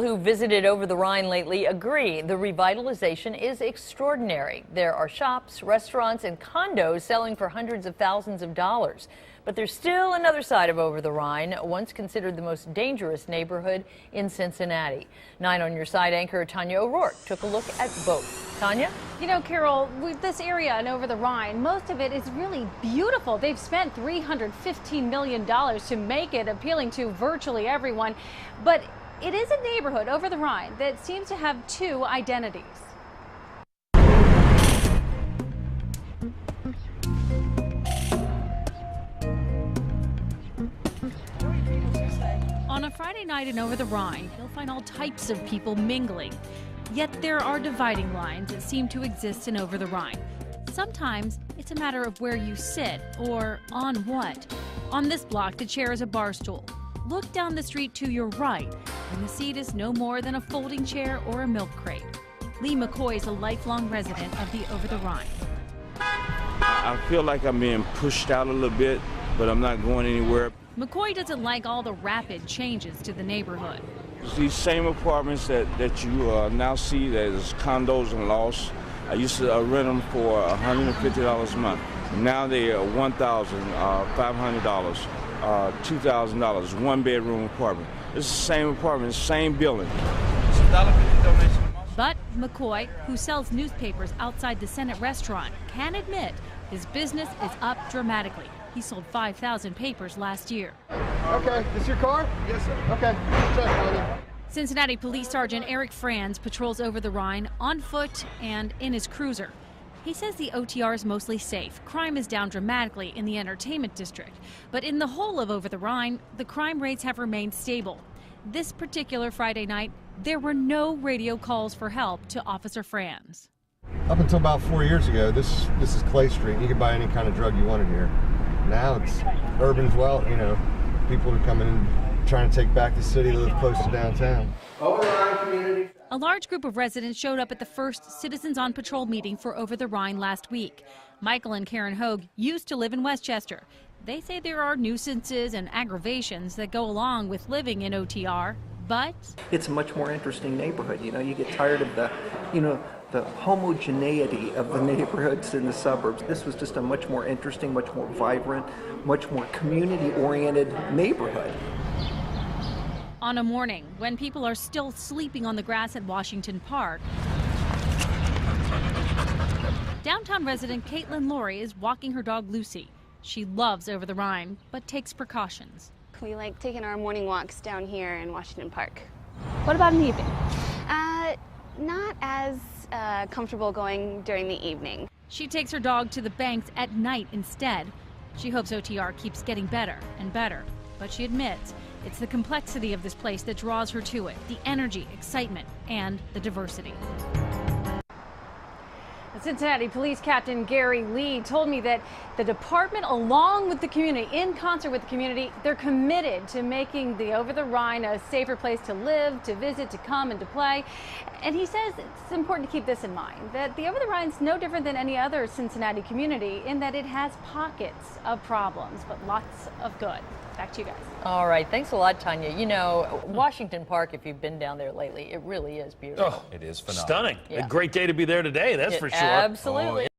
Who visited Over-the-Rhine lately agree the revitalization is extraordinary. There are shops, restaurants, and condos selling for hundreds of thousands of dollars. But there's still another side of Over-the-Rhine, once considered the most dangerous neighborhood in Cincinnati. 9 on Your Side anchor Tanya O'Rourke took a look at both. Tanya? You know, Carol, with this area in Over-the-Rhine, most of it is really beautiful. They've spent $315 million to make it appealing to virtually everyone. But it is a neighborhood, Over-the-Rhine, that seems to have two identities. On a Friday night in Over-the-Rhine, you'll find all types of people mingling. Yet there are dividing lines that seem to exist in Over-the-Rhine. Sometimes it's a matter of where you sit or on what. On this block, the chair is a bar stool. Look down the street to your right, and the seat is no more than a folding chair or a milk crate. Lee McCoy is a lifelong resident of the Over-the-Rhine. I feel like I'm being pushed out a little bit, but I'm not going anywhere. McCoy doesn't like all the rapid changes to the neighborhood. These same apartments that you now see, there's condos and lofts. I used to rent them for $150 a month. Now they are $1,500. $2,000, one-bedroom apartment. It's the same apartment, same building. It's $1.50 donation. But McCoy, who sells newspapers outside the Senate restaurant, can admit his business is up dramatically. He sold 5,000 papers last year. Okay, this your car? Yes, sir. Okay, check on it. Cincinnati Police Sergeant Eric Franz patrols Over-the-Rhine on foot and in his cruiser. He says the OTR is mostly safe. Crime is down dramatically in the entertainment district. But in the whole of Over-the-Rhine, the crime rates have remained stable. This particular Friday night, there were no radio calls for help to Officer Franz. Up until about 4 years ago, this is Clay Street. You could buy any kind of drug you wanted here. Now it's urban as well. You know, people are coming in trying to take back the city, live close to downtown. Over-the-Rhine community. A large group of residents showed up at the first Citizens on Patrol meeting for Over-the-Rhine last week. Michael and Karen Hogue used to live in Westchester. They say there are nuisances and aggravations that go along with living in OTR, but it's a much more interesting neighborhood. You know, you get tired of the homogeneity of the neighborhoods in the suburbs. This was just a much more interesting, much more vibrant, much more community-oriented neighborhood. On a morning when people are still sleeping on the grass at Washington Park, downtown resident Caitlin Laurie is walking her dog Lucy. She loves Over-the-Rhine, but takes precautions. We like taking our morning walks down here in Washington Park. What about in the evening? Not as comfortable going during the evening. She takes her dog to the banks at night instead. She hopes OTR keeps getting better and better, but she admits it's the complexity of this place that draws her to it, the energy, excitement, and the diversity. Cincinnati Police Captain Gary Lee told me that the department, along with the community, in concert with the community, they're committed to making the Over-the-Rhine a safer place to live, to visit, to come, and to play. And he says it's important to keep this in mind, that the Over-the-Rhine is no different than any other Cincinnati community in that it has pockets of problems, but lots of good. Back to you guys. All right. Thanks a lot, Tanya. You know, Washington Park, if you've been down there lately, it really is beautiful. Oh, it is phenomenal. Stunning. Yeah. A great day to be there today, that's for sure. Absolutely. Oh, yeah.